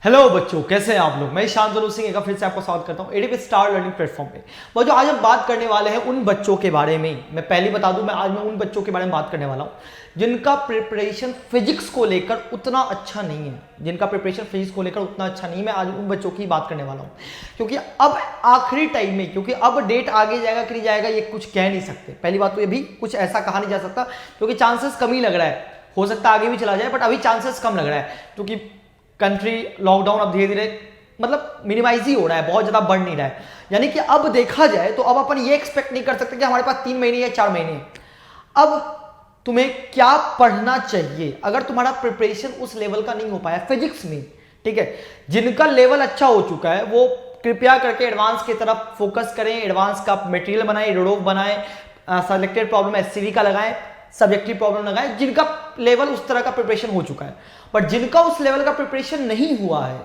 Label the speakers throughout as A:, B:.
A: Hello बच्चों, कैसे हैं आप लोग। मैं शांतनु सिंह एक बार फिर से आपको स्वागत करता हूं एडीपी स्टार लर्निंग प्लेटफॉर्म पे। बच्चों, आज हम बात करने वाले हैं उन बच्चों के बारे में। मैं पहले बता दूं, मैं आज उन बच्चों के बारे में बात करने वाला हूं जिनका प्रिपरेशन फिजिक्स को लेकर उतना अच्छा नहीं है। मैं आज उन बच्चों की बात करने वाला हूं क्योंकि अब आखिरी टाइम में, क्योंकि अब डेट आगे जाएगा कि नहीं जाएगा ये कुछ कह नहीं सकते। पहली बात तो ये भी कुछ ऐसा कहा नहीं जा सकता क्योंकि चांसेस कम ही लग रहा है। हो सकता है आगे भी चला जाए, बट अभी चांसेस कम लग रहा है क्योंकि कंट्री लॉकडाउन अब धीरे धीरे मतलब मिनिमाइज ही हो रहा है, बहुत ज्यादा बढ़ नहीं रहा है। यानी कि अब देखा जाए तो अब अपन ये एक्सपेक्ट नहीं कर सकते कि हमारे पास 3 महीने या 4 महीने। अब तुम्हें क्या पढ़ना चाहिए अगर तुम्हारा प्रिपरेशन उस लेवल का नहीं हो पाया फिजिक्स में, ठीक है। जिनका लेवल अच्छा हो चुका है वो कृपया करके एडवांस की तरफ फोकस करें। एडवांस का मटेरियल बनाएं, रिडोव बनाएं, सेलेक्टेड प्रॉब्लम एससीवी का लगाएं, सब्जेक्टिव प्रॉब्लम लगाएं जिनका लेवल उस तरह का प्रिपरेशन हो चुका है। बट जिनका उस लेवल का प्रिपरेशन नहीं हुआ है,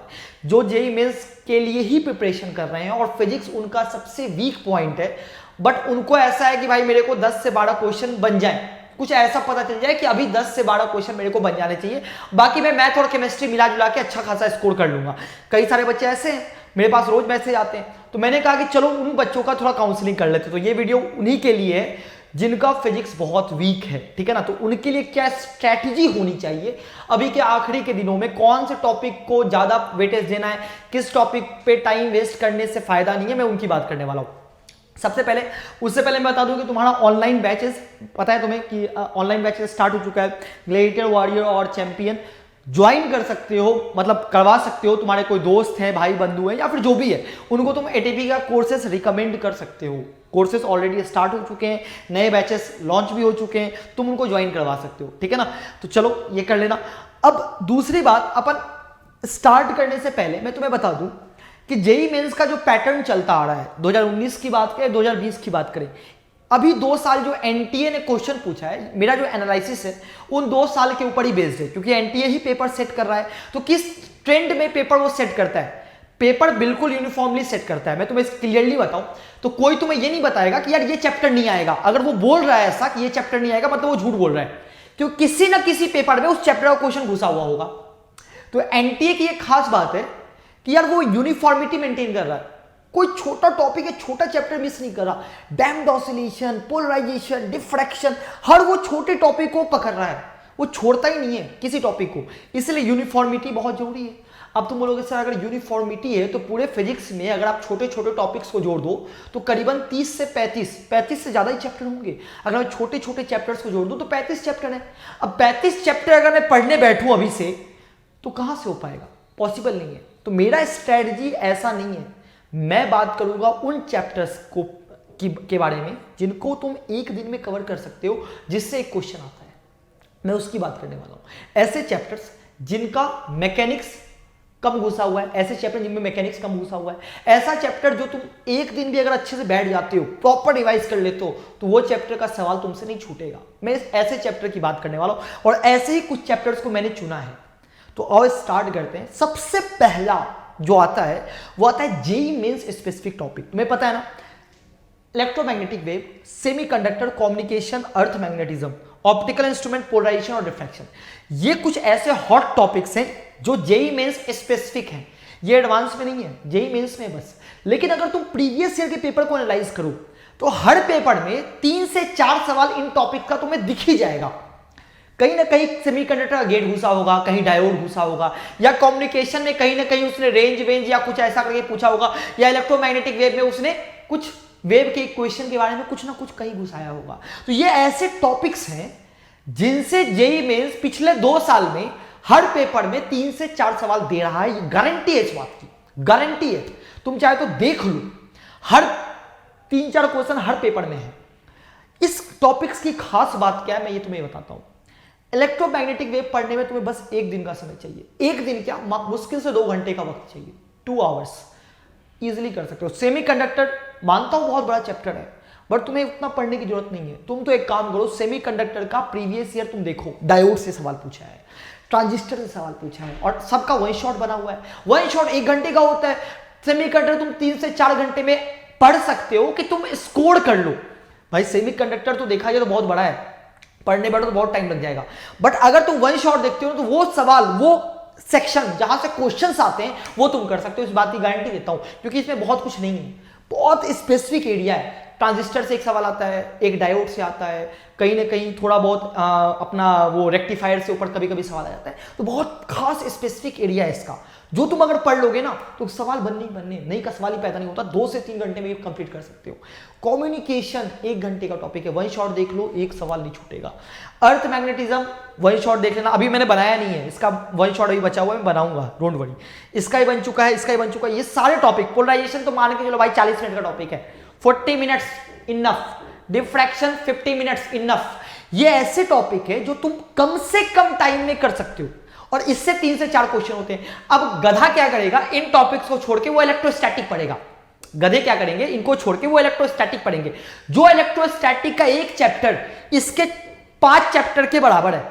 A: जो जेईई मेंस के लिए ही प्रिपरेशन कर रहे हैं और फिजिक्स उनका सबसे वीक पॉइंट है, बट उनको ऐसा है कि भाई मेरे को 10 से 12 क्वेश्चन बन जाए, कुछ ऐसा पता चल जाए कि अभी 10 से 12 क्वेश्चन मेरे को बन जाने चाहिए, बाकी मैं मैथ और केमिस्ट्री मिला जुला के अच्छा खासा स्कोर कर लूंगा। कई सारे बच्चे ऐसे हैं, मेरे पास रोज मैसेज आते हैं, तो मैंने कहा कि चलो उन बच्चों का थोड़ा काउंसलिंग कर लेते। तो ये वीडियो उन्हीं के लिए है जिनका फिजिक्स बहुत वीक है, ठीक है ना। तो उनके लिए क्या स्ट्रैटेजी होनी चाहिए अभी के आखिरी के दिनों में, कौन से टॉपिक को ज्यादा वेटेज देना है, किस टॉपिक पे टाइम वेस्ट करने से फायदा नहीं है, मैं उनकी बात करने वाला हूं। उससे पहले मैं बता दूं कि तुम्हारा ऑनलाइन बैचेस, पता है तुम्हें कि ऑनलाइन बैचेस स्टार्ट हो चुका है। ग्लेडिएटर, वॉरियर और चैंपियन ज्वाइन कर सकते हो, मतलब करवा सकते हो। तुम्हारे कोई दोस्त हैं, भाई बंधु हैं या फिर जो भी है, उनको तुम एटीपी का कोर्सेस रिकमेंड कर सकते हो। कोर्सेस ऑलरेडी स्टार्ट हो चुके हैं, नए बैचेस लॉन्च भी हो चुके हैं, तुम उनको ज्वाइन करवा सकते हो, ठीक है ना। तो चलो ये कर लेना। अब दूसरी बात, अपन स्टार्ट करने से पहले मैं तुम्हें बता दूं कि जेईई मेंस का जो पैटर्न चलता आ रहा है, 2019 की बात करें, 2020 की बात करें, अभी 2 साल जो एनटीए ने क्वेश्चन पूछा है, मेरा जो एनालिसिस है उन 2 साल के ऊपर ही बेस्ड है क्योंकि एनटीए ही पेपर सेट कर रहा है। तो किस ट्रेंड में पेपर वो सेट करता है, पेपर बिल्कुल यूनिफॉर्मली सेट करता है। मैं तुम्हें क्लियरली बताऊं तो कोई तुम्हें ये नहीं बताएगा कि यार ये चैप्टर नहीं आएगा। अगर वो बोल रहा है ऐसा कि ये चैप्टर नहीं आएगा, मतलब वो झूठ बोल रहा है, क्योंकि किसी ना किसी पेपर में उस चैप्टर का क्वेश्चन घुसा हुआ होगा। तो एनटीए की एक खास बात है कि यार वो यूनिफॉर्मिटी मेंटेन कर रहा है, कोई छोटा टॉपिक है, छोटा चैप्टर मिस नहीं कर रहा। डैम्प्ड ऑसिलेशन, पोलराइजेशन, डिफ्रैक्शन, हर वो छोटे टॉपिक को पकड़ रहा है, वो छोड़ता ही नहीं है किसी टॉपिक को। इसलिए यूनिफॉर्मिटी बहुत जरूरी है। अब तुम बोलोगे सर अगर यूनिफॉर्मिटी है तो पूरे फिजिक्स में अगर आप छोटे छोटे टॉपिक्स को जोड़ दो तो करीबन 30 से 35 से ज्यादा ही चैप्टर होंगे। अगर मैं छोटे छोटे चैप्टर्स को जोड़ दूं तो 35 चैप्टर है। अब 35 चैप्टर अगर मैं पढ़ने बैठूं अभी से तो कहां से हो पाएगा, पॉसिबल नहीं है। तो मेरा स्ट्रेटजी ऐसा नहीं है। मैं बात करूंगा उन चैप्टर्स को के बारे में जिनको तुम एक दिन में कवर कर सकते हो, जिससे एक क्वेश्चन आता है, मैं उसकी बात करने वाला हूं। ऐसे चैप्टर्स जिनका मैकेनिक्स कम घुसा हुआ है, ऐसे चैप्टर जिनमें मैकेनिक्स कम घुसा हुआ है, ऐसा चैप्टर जो तुम एक दिन भी अगर अच्छे से बैठ जाते हो, प्रॉपर रिवाइज कर लेते हो, तो वो चैप्टर का सवाल तुमसे नहीं छूटेगा। मैं ऐसे चैप्टर की बात करने वाला हूं और ऐसे ही कुछ चैप्टर्स को मैंने चुना है। तो और स्टार्ट करते हैं। सबसे पहला जो आता है वो आता है जेईई मेंस स्पेसिफिक टॉपिक। तुम्हें पता है ना, इलेक्ट्रोमैग्नेटिक वेव, सेमीकंडक्टर, कम्युनिकेशन, अर्थ मैग्नेटिज्म, ऑप्टिकल इंस्ट्रूमेंट, पोलराइजेशन और डिफ्रैक्शन, ये कुछ ऐसे हॉट टॉपिक्स हैं जो जेईई मेंस स्पेसिफिक हैं। ये एडवांस में नहीं है, जेईई मेंस में बस। लेकिन अगर तुम प्रीवियस ईयर के पेपर को एनालाइज करो तो हर पेपर में 3 से 4 सवाल इन टॉपिक का तुम्हें दिख ही जाएगा। कहीं ना कहीं सेमीकंडक्टर का गेट घुसा होगा, कहीं डायोड घुसा होगा, या कम्युनिकेशन में कहीं ना कहीं उसने रेंज या कुछ ऐसा करके पूछा होगा, या इलेक्ट्रोमैग्नेटिक वेव में उसने कुछ वेव के इक्वेशन के बारे में कुछ ना कुछ कहीं घुसाया होगा। तो ये ऐसे टॉपिक्स हैं जिनसे जेईई मेंस पिछले 2 साल में हर पेपर में 3 से 4 सवाल दे रहा है। ये गारंटी है, इस बात की गारंटी है। तुम चाहे तो देख लो, हर 3-4 क्वेश्चन हर पेपर में है। इस टॉपिक्स की खास बात क्या है मैं ये तुम्हें बताता हूं। इलेक्ट्रोमैग्नेटिक वेव पढ़ने में तुम्हें बस 1 दिन का समय चाहिए। 1 दिन क्या, मुश्किल से 2 घंटे का वक्त चाहिए, 2 आवर्स इजीली कर सकते हो। सेमीकंडक्टर मानता हूं बहुत बड़ा चैप्टर है, बट तुम्हें उतना पढ़ने की जरूरत नहीं है। तुम तो एक काम करो, सेमीकंडक्टर का प्रीवियस ईयर तुम देखो, डायोड से सवाल पूछा है, ट्रांजिस्टर से सवाल पूछा है, और सबका वन शॉट बना हुआ है। वन शॉट 1 घंटे का होता है, सेमीकंडक्टर तुम 3 से 4 घंटे में पढ़ सकते हो कि तुम स्कोर कर लो। भाई सेमीकंडक्टर तो देखा जाए तो बहुत बड़ा है, पढ़ने बैठो तो बहुत टाइम लग जाएगा। बट अगर तुम वन शॉट देखते हो तो वो सवाल, वो सेक्शन जहां से क्वेश्चंस आते हैं वो तुम कर सकते हो, इस बात की गारंटी देता हूं, क्योंकि इसमें बहुत कुछ नहीं है, बहुत स्पेसिफिक एरिया है। ट्रांजिस्टर से एक सवाल आता है, एक डायोड से आता है, कहीं ना कहीं थोड़ा बहुत अपना वो रेक्टिफायर से ऊपर कभी कभी सवाल आ जाता है, तो बहुत खास स्पेसिफिक एरिया है इसका, जो तुम अगर पढ़ लोगे ना तो सवाल बनने नहीं का सवाल ही पैदा नहीं होता, 2 से 3 घंटे में कंप्लीट कर सकते हो। कम्युनिकेशन 1 घंटे का टॉपिक है, वन शॉट देख लो, एक सवाल नहीं छूटेगा। अर्थ मैग्नेटिज्म वन शॉट देख लेना, अभी मैंने बनाया नहीं है, इसका वन शॉट अभी बचा हुआ है, मैं बनाऊंगा, डोंट वरी। इसका ही बन चुका है, इसका ही बन चुका है, ये सारे टॉपिक। पोलराइजेशन तो मान के चलो भाई 40 मिनट का टॉपिक है, 40 minutes enough. Diffraction 50 minutes enough. ये ऐसे टॉपिक है जो तुम कम से कम टाइम में कर सकते हो, और इससे 3 से 4 क्वेश्चन होते हैं। अब गधा क्या करेगा, इन टॉपिक्स को छोड़ के वो इलेक्ट्रोस्टैटिक पढ़ेगा। गधे क्या करेंगे, इनको छोड़ के वो इलेक्ट्रोस्टैटिक पढ़ेंगे। जो इलेक्ट्रोस्टैटिक का एक चैप्टर इसके 5 चैप्टर के बराबर है,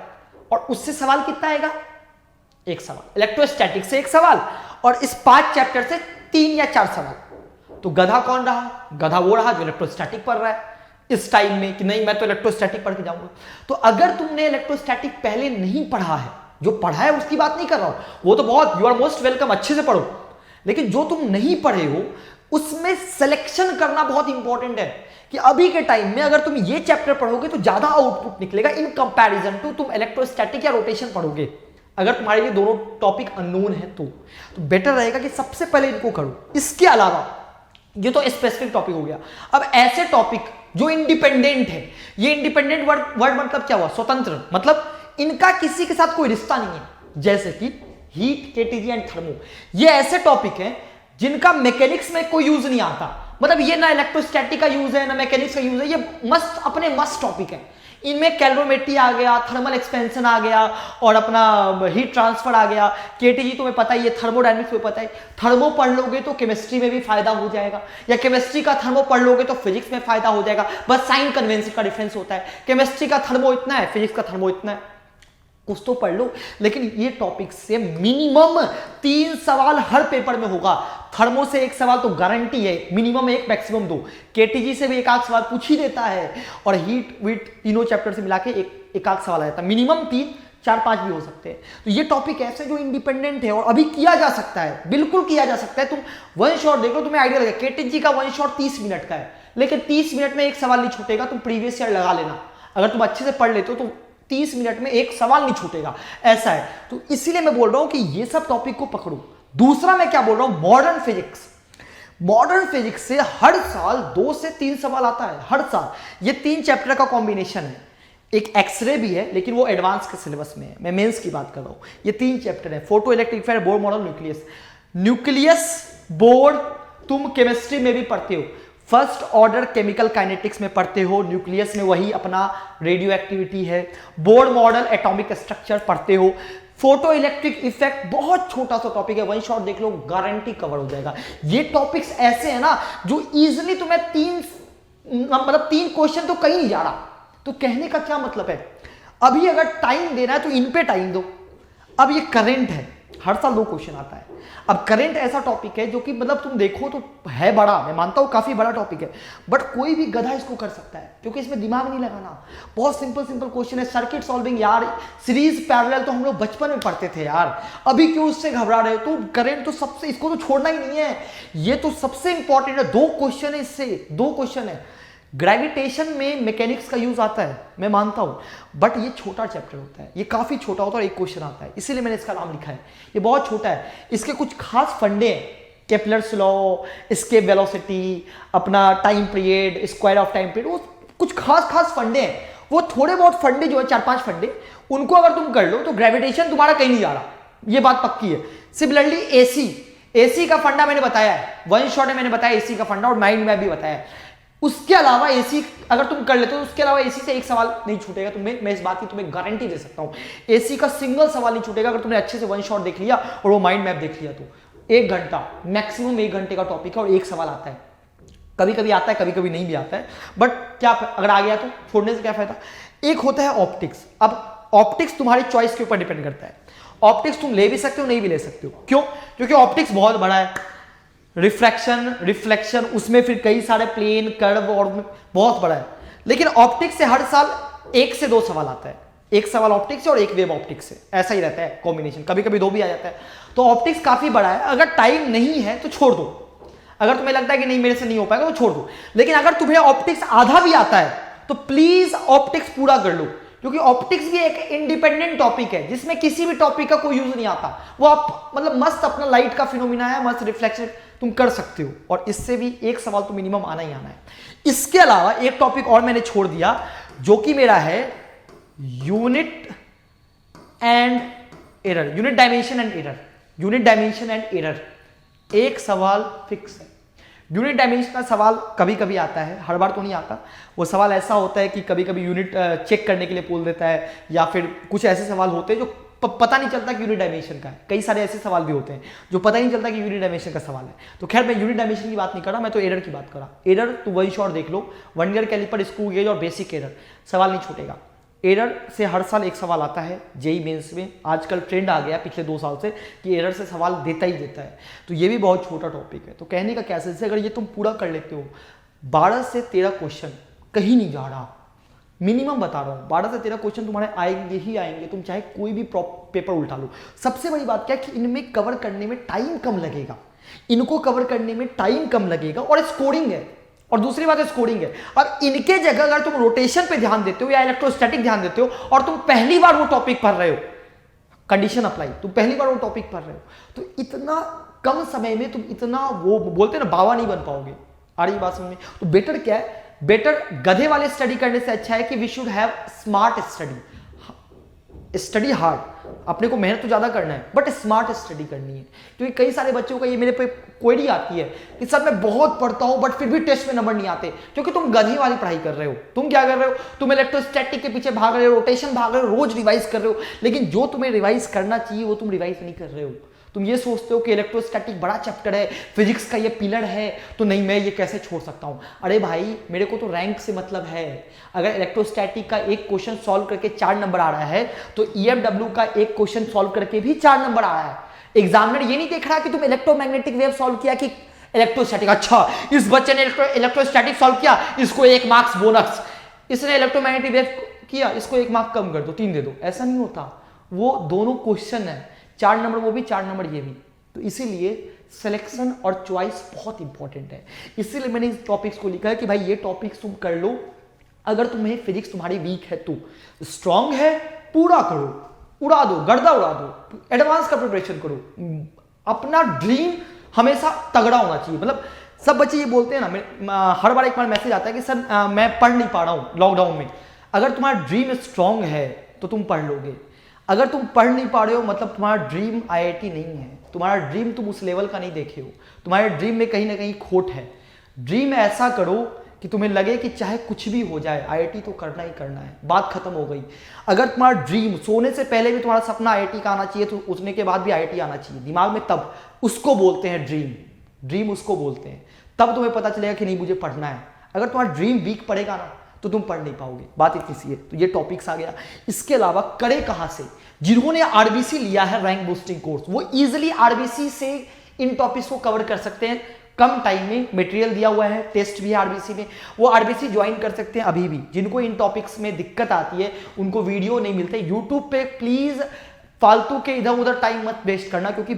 A: और उससे सवाल कितना आएगा, 1 सवाल। इलेक्ट्रोस्टैटिक से 1 सवाल, और इस 5 चैप्टर से 3 या 4 सवाल। तो गधा कौन रहा, गधा वो रहा जो इलेक्ट्रोस्टैटिक पढ़ रहा है इस टाइम में, कि नहीं मैं तो इलेक्ट्रोस्टैटिक पढ़ के जाऊंगा। तो अगर तुमने इलेक्ट्रोस्टैटिक पहले नहीं पढ़ा है, जो पढ़ा है उसकी बात नहीं कर रहा हूं, वो तो बहुत, यू आर मोस्ट वेलकम, अच्छे से पढ़ो, लेकिन जो तुम नहीं पढ़े हो उसमें सिलेक्शन करना बहुत इंपॉर्टेंट है, कि अभी के टाइम में अगर तुम ये चैप्टर पढ़ोगे तो ज्यादा आउटपुट निकलेगा इन कंपैरिजन टू तुम इलेक्ट्रोस्टैटिक या रोटेशन पढ़ोगे। अगर तुम्हारे लिए दोनों टॉपिक अननोन है तो बेटर रहेगा कि सबसे पहले इनको करो। इसके अलावा ये तो स्पेसिफिक टॉपिक हो गया। अब ऐसे टॉपिक जो इंडिपेंडेंट है, ये इंडिपेंडेंट वर्ड मतलब क्या हुआ, स्वतंत्र, मतलब इनका किसी के साथ कोई रिश्ता नहीं है, जैसे कि हीट, केटीजी एंड थर्मो। ये ऐसे टॉपिक हैं जिनका मैकेनिक्स में कोई यूज नहीं आता, मतलब ये ना इलेक्ट्रोस्टैटिक का यूज है ना मैकेनिक्स का यूज है, ये मस्त अपने मस्त टॉपिक है। इनमें कैलोरीमेट्री आ गया, थर्मल एक्सपेंशन आ गया, और अपना हीट ट्रांसफर आ गया। केटीजी तुम्हें पता ही है, थर्मोडायनेमिक्स में पता है। थर्मो पढ़ लोगे तो केमिस्ट्री में भी फायदा हो जाएगा, या केमिस्ट्री का थर्मो पढ़ लोगे तो फिजिक्स में फायदा हो जाएगा। बस साइन कन्वेंशन का डिफरेंस होता है, केमिस्ट्री का थर्मो इतना है, फिजिक्स का थर्मो इतना है, कुछ तो पढ़ लो। लेकिन ये टॉपिक से मिनिमम 3 सवाल हर पेपर में होगा। थर्मो से 1 सवाल तो गारंटी है, मिनिमम 1 मैक्सिमम 2। केटीजी से भी 1 सवाल पूछ ही देता है, और हीट वीट तीनों चैप्टर से मिला के एक सवाल आ जाता है, मिनिमम 3, 4, 5 भी हो सकते हैं। तो ये टॉपिक ऐसे जो इंडिपेंडेंट है और अभी किया जा सकता है, बिल्कुल किया जा सकता है। तुम वन शॉट देख लो, तुम्हें आइडिया लगेगा। केटीजी का वन शॉट 30 मिनट का है, लेकिन 30 मिनट में 1 सवाल नहीं छूटेगा। तुम प्रीवियस ईयर लगा लेना, अगर तुम अच्छे से पढ़ लेते हो तो 30 मिनट में 1 सवाल नहीं छूटेगा, ऐसा है। तो इसीलिए मैं बोल रहा हूं कि ये सब टॉपिक को पकड़ो। दूसरा मैं क्या बोल रहा हूं, मॉडर्न फिजिक्स। मॉडर्न फिजिक्स से हर साल 2 से 3 सवाल आता है, हर साल। ये 3 चैप्टर का कॉम्बिनेशन है। एक एक्सरे भी है, लेकिन वो एडवांस के सिलेबस में है, मैं मेंस की बात कर रहा हूं। ये 3 चैप्टर है, photo electric fire, Bohr model, nucleus. Nucleus board तुम केमिस्ट्री में भी पढ़ते हो, फर्स्ट ऑर्डर केमिकल काइनेटिक्स में पढ़ते हो। न्यूक्लियस में वही अपना रेडियो एक्टिविटी है। बोर्ड मॉडल एटॉमिक स्ट्रक्चर पढ़ते हो। फोटो इलेक्ट्रिक इफेक्ट बहुत छोटा सा टॉपिक है, वन शॉट देख लो, गारंटी कवर हो जाएगा। ये टॉपिक्स ऐसे हैं ना जो इजीली तुम्हें 3 क्वेश्चन तो कहीं नहीं जा रहा। तो कहने का क्या मतलब है, अभी अगर टाइम देना है तो इन पे टाइम दो। अब ये करंट है, हर साल 2 क्वेश्चन आता है। अब करंट ऐसा टॉपिक है जो कि मतलब तुम देखो तो है बड़ा, मैं मानता हूं काफी बड़ा टॉपिक है, बट कोई भी गधा इसको कर सकता है, क्योंकि इसमें दिमाग नहीं लगाना। बहुत सिंपल क्वेश्चन है। सर्किट सॉल्विंग यार, सीरीज पैरेलल तो हम लोग बचपन में पढ़ते थे यार, अभी क्यों उससे घबरा रहे हो। तो करंट तो सबसे, इसको तो छोड़ना ही नहीं है, ये तो सबसे इंपॉर्टेंट है। 2 क्वेश्चन है इससे, 2 क्वेश्चन है। ग्रेविटेशन में मैकेनिक्स का यूज आता है, मैं मानता हूं, बट ये छोटा चैप्टर होता है, ये काफी छोटा होता है और 1 क्वेश्चन आता है, इसीलिए मैंने इसका नाम लिखा है। ये बहुत छोटा है, इसके कुछ खास फंडे हैं, केपलर्स लॉ, एस्केप वेलोसिटी, अपना time period, square of time period, वो कुछ खास फंडे हैं। वो थोड़े बहुत फंडे जो है, 4-5 फंडे, उनको अगर तुम कर लो तो ग्रेविटेशन तुम्हारा कहीं नहीं जा रहा, ये बात पक्की है। सिमिलरली एसी का फंडा मैंने बताया है, वन शॉट में मैंने बताया एसी का फंडा, और माइंड मैप भी बताया है। उसके अलावा एसी अगर तुम कर लेते हो, उसके अलावा एसी से 1 सवाल नहीं छूटेगा तुम्हें, मैं इस बात की तुम्हें गारंटी दे सकता हूं। एसी का सिंगल सवाल नहीं छूटेगा अगर तुमने अच्छे से वन शॉट देख लिया और वो माइंड मैप देख लिया तो। 1 घंटा मैक्सिमम, 1 घंटे का टॉपिक है और 1 सवाल आता है। कभी कभी आता है, कभी कभी नहीं भी आता है, बट क्या अगर आ गया तो छोड़ने से क्या फायदा। एक होता है ऑप्टिक्स। अब ऑप्टिक्स तुम्हारी चॉइस के ऊपर डिपेंड करता है। ऑप्टिक्स तुम ले भी सकते हो, नहीं भी ले सकते हो। क्यों? क्योंकि ऑप्टिक्स बहुत बड़ा है। रिफ्रैक्शन, रिफ्लेक्शन, उसमें फिर कई सारे प्लेन, कर्व, और बहुत बड़ा है। लेकिन ऑप्टिक्स से हर साल 1 से 2 सवाल आता है, एक सवाल ऑप्टिक्स से और एक वेव ऑप्टिक्स से, ऐसा ही रहता है कॉम्बिनेशन, कभी कभी दो भी आ जाता है। तो ऑप्टिक्स काफी बड़ा है, अगर टाइम नहीं है तो छोड़ दो, अगर तुम्हें लगता है कि नहीं मेरे से नहीं हो पाएगा तो छोड़ दो। लेकिन अगर तुम्हें ऑप्टिक्स आधा भी आता है तो प्लीज ऑप्टिक्स पूरा कर लो, क्योंकि ऑप्टिक्स भी एक इंडिपेंडेंट टॉपिक है जिसमें किसी भी टॉपिक का कोई यूज नहीं आता। वो आप मतलब मस्त अपना लाइट का फिनोमिना है, मस्त रिफ्लेक्शन तुम कर सकते हो, और इससे भी एक सवाल तो मिनिमम आना ही आना है। इसके अलावा एक टॉपिक और मैंने छोड़ दिया जो कि मेरा है unit and error, unit dimension and error, unit dimension and error. एक सवाल फिक्स है। यूनिट डायमेंशन का सवाल कभी कभी आता है, हर बार तो नहीं आता। वो सवाल ऐसा होता है कि कभी कभी यूनिट चेक करने के लिए बोल देता है, या फिर कुछ ऐसे सवाल होते हैं जो पता नहीं चलता कि यूनिट डायमेंशन का है। कई सारे ऐसे सवाल भी होते हैं जो पता ही नहीं चलता कि यूनिट डायमेंशन का सवाल है। तो खैर मैं यूनिट डायमेंशन की बात नहीं कर रहा, मैं तो एरर की बात कर रहा। एरर तो वन शॉट देख लो, one year caliper, screw gauge और बेसिक एरर, सवाल नहीं छूटेगा। एरर से हर साल एक सवाल आता है जेई मेंस में। आजकल ट्रेंड आ गया पिछले 2 साल से कि एरर से सवाल देता ही देता है, तो ये भी बहुत छोटा टॉपिक है। तो कहने का क्या सेंस है, अगर ये तुम पूरा कर लेते हो, 12 से 13 क्वेश्चन कहीं नहीं जा रहा, मिनिमम बता रहा हूं, 12 से 13 क्वेश्चन तुम्हारे आएंगे ही आएंगे, तुम चाहे कोई भी पेपर उल्टा लो। सबसे बड़ी बात क्या है कि इनमें कवर करने में टाइम कम लगेगा, इनको कवर करने में टाइम कम लगेगा, और स्कोरिंग है। और दूसरी बात है स्कोरिंग है। अब इनके जगह अगर तुम रोटेशन पे ध्यान देते हो या इलेक्ट्रोस्टैटिक ध्यान देते हो, और तुम पहली बार वो टॉपिक पढ़ रहे हो, कंडीशन अप्लाई, तुम पहली बार वो टॉपिक पढ़ रहे हो, तो इतना कम समय में तुम इतना वो बोलते हैं ना बाबा नहीं बन पाओगे। आ रही बात समझ में? तो बेटर क्या है, बेटर गधे वाले स्टडी करने से अच्छा है कि we should have smart study. Study hard, अपने को मेहनत तो ज्यादा करना है, बट स्मार्ट स्टडी करनी है। क्योंकि कई सारे बच्चों का ये मेरे पे क्वेरी आती है कि सर मैं बहुत पढ़ता हूं बट फिर भी टेस्ट में नंबर नहीं आते, क्योंकि तुम गधी वाली पढ़ाई कर रहे हो। तुम क्या कर रहे हो, तुम इलेक्ट्रोस्टैटिक के पीछे भाग रहे हो, रोटेशन भाग रहे हो, रोज रिवाइज कर रहे हो, लेकिन जो तुम्हें रिवाइज करना चाहिए वो तुम रिवाइज नहीं कर रहे हो। तुम ये सोचते हो कि इलेक्ट्रोस्टैटिक बड़ा चैप्टर है, फिजिक्स का ये पिलर है, तो नहीं मैं ये कैसे छोड़ सकता हूं। अरे भाई मेरे को तो रैंक से मतलब है। अगर इलेक्ट्रोस्टैटिक का एक क्वेश्चन सॉल्व करके 4 नंबर आ रहा है, तो ईएफडब्ल्यू का एक क्वेश्चन सॉल्व करके भी 4 नंबर आ रहा है। एग्जामिनर ये नहीं देख रहा कि तुम इलेक्ट्रोमैग्नेटिक वेव सॉल्व किया कि इलेक्ट्रोस्टैटिक, अच्छा इस बच्चे ने इलेक्ट्रोस्टैटिक सॉल्व किया, इसको 1 मार्क्स बोनस, इसने इलेक्ट्रोमैग्नेटिक वेव किया, इसको 1 मार्क कम कर दो, 3 दे दो। ऐसा नहीं होता, वो दोनों क्वेश्चन है, 4 नंबर वो भी, 4 नंबर ये भी। तो इसीलिए सिलेक्शन और चॉइस बहुत इंपॉर्टेंट है। इसीलिए मैंने इस टॉपिक्स को लिखा है कि भाई ये टॉपिक्स तुम कर लो। अगर तुम्हें फिजिक्स तुम्हारी वीक है तो स्ट्रांग है, पूरा करो, उड़ा दो, गर्दा उड़ा दो, एडवांस का प्रिपरेशन करो। अपना ड्रीम हमेशा तगड़ा होना चाहिए। मतलब सब बच्चे ये बोलते हैं ना, हर बार एक बार मैसेज आता है कि सर मैं पढ़ नहीं पा रहा हूं लॉकडाउन में। अगर तुम्हारा ड्रीम स्ट्रांग है तो तुम पढ़ लोगे। अगर तुम पढ़ नहीं पा रहे हो मतलब तुम्हारा ड्रीम आईआईटी नहीं है, तुम्हारा ड्रीम तुम उस लेवल का नहीं देखे हो, तुम्हारे ड्रीम में कहीं ना कहीं खोट है। ड्रीम ऐसा करो कि तुम्हें लगे कि चाहे कुछ भी हो जाए आईआईटी तो करना ही करना है, बात खत्म हो गई। अगर तुम्हारा ड्रीम सोने से पहले भी तुम्हारा सपना आईआईटी का आना चाहिए, तो उठने के बाद भी आईआईटी आना चाहिए दिमाग में, तब उसको बोलते हैं ड्रीम। ड्रीम उसको बोलते हैं, तब तुम्हें पता चलेगा कि नहीं मुझे पढ़ना है। अगर तुम्हारा ड्रीम वीक पड़ेगा ना तो तुम पढ़ नहीं पाओगे, बात इतनी सी है। तो ये टॉपिक्स आ गया। इसके अलावा करे कहां से, जिन्होंने आरबीसी लिया है रैंक बूस्टिंग कोर्स, वो इजीली आरबीसी से इन टॉपिक्स को कवर कर सकते हैं। कम टाइम में मटेरियल दिया हुआ है, टेस्ट भी है आरबीसी में, वो आरबीसी ज्वाइन कर सकते हैं अभी भी। जिनको इन टॉपिक्स में दिक्कत आती है, उनको वीडियो नहीं मिलते यूट्यूब पे, प्लीज फालतू के इधर उधर टाइम मत वेस्ट करना, क्योंकि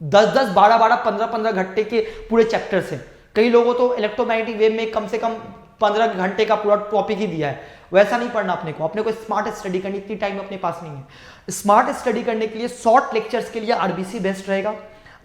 A: 10-10, 12-12, 15-15 घंटे के पूरे चैप्टर्स हैं। कई लोगों तो इलेक्ट्रोमैग्नेटिक वेव में कम से कम 15 घंटे का पूरा टॉपिक ही दिया है। वैसा नहीं पढ़ना अपने को स्मार्ट स्टडी करनी, इतनी टाइम अपने पास नहीं है। स्मार्ट स्टडी करने के लिए शॉर्ट लेक्चर्स के लिए आरबीसी बेस्ट रहेगा,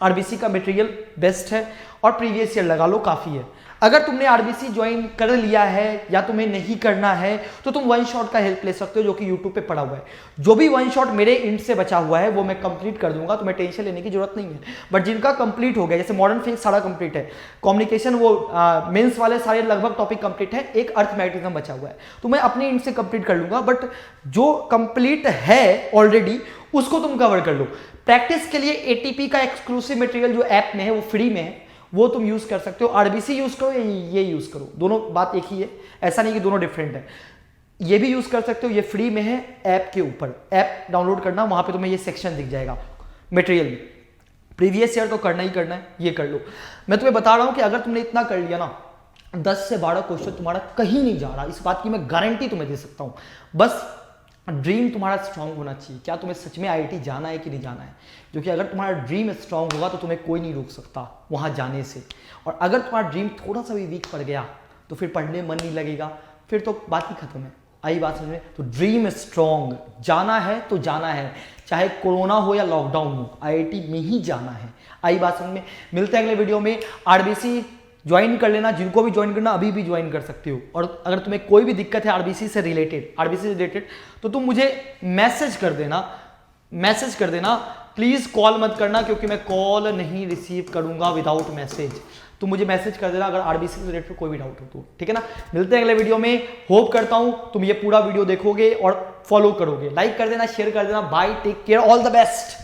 A: आरबीसी का मटेरियल बेस्ट है, और प्रीवियस ईयर लगा लो, काफी है। अगर तुमने आरबीसी ज्वाइन कर लिया है या तुम्हें नहीं करना है तो तुम वन शॉट का हेल्प ले सकते हो, जो कि यूट्यूब पे पड़ा हुआ है। जो भी वन शॉट मेरे इंड से बचा हुआ है वो मैं कंप्लीट कर दूंगा, तुम्हें टेंशन लेने की जरूरत नहीं है। बट जिनका कंप्लीट हो गया, जैसे मॉडर्न फिजिक्स सारा कंप्लीट है, कम्युनिकेशन वो मेंस वाले सारे लगभग टॉपिक कंप्लीट है, एक अर्थमैटिज्म बचा हुआ है, तो मैं अपने इंड से कंप्लीट कर लूंगा। बट जो कंप्लीट है ऑलरेडी उसको तुम कवर कर लो। प्रैक्टिस के लिए एटीपी का एक्सक्लूसिव मटेरियल जो ऐप में है, वो फ्री में है, वो तुम यूज कर सकते हो। आरबीसी यूज करो या ये यूज करो, दोनों बात एक ही है, ऐसा नहीं कि दोनों डिफरेंट है। ये भी यूज कर सकते हो, ये फ्री में है ऐप के ऊपर। ऐप डाउनलोड करना, वहां पे तुम्हें ये सेक्शन दिख जाएगा मटेरियल में। प्रीवियस ईयर तो करना ही करना है, ये कर लो। मैं तुम्हें बता रहा हूं कि अगर तुमने इतना कर लिया ना, 10 से 12 क्वेश्चन तुम्हारा कहीं नहीं जा रहा, इस बात की मैं गारंटी तुम्हें दे सकता हूं। बस ड्रीम तुम्हारा स्ट्रांग होना चाहिए। क्या तुम्हें सच में आईआईटी जाना है कि नहीं जाना है? जो कि अगर तुम्हारा ड्रीम स्ट्रांग होगा तो तुम्हें कोई नहीं रोक सकता वहाँ जाने से। और अगर तुम्हारा ड्रीम थोड़ा सा भी वीक पड़ गया तो फिर पढ़ने में मन नहीं लगेगा, फिर तो बात ही खत्म है। आई बात समझ में? तो ड्रीम स्ट्रांग, जाना है तो जाना है, चाहे कोरोना हो या लॉकडाउन हो, आईआईटी में ही जाना है। आई बात समझ में? मिलते हैं अगले वीडियो में। आरबीसी ज्वाइन कर लेना, जिनको भी ज्वाइन करना अभी भी ज्वाइन कर सकते हो। और अगर तुम्हें कोई भी दिक्कत है आरबीसी से रिलेटेड तो तुम मुझे मैसेज कर देना, प्लीज कॉल मत करना, क्योंकि मैं कॉल नहीं रिसीव करूंगा विदाउट मैसेज। तुम मुझे मैसेज कर देना अगर आरबीसी से रिलेटेड कोई भी डाउट हो तो, ठीक है ना। मिलते हैं अगले वीडियो में। होप करता हूं तुम ये पूरा वीडियो देखोगे और फॉलो करोगे। लाइक कर देना, शेयर कर देना। Bye, take care, all the best.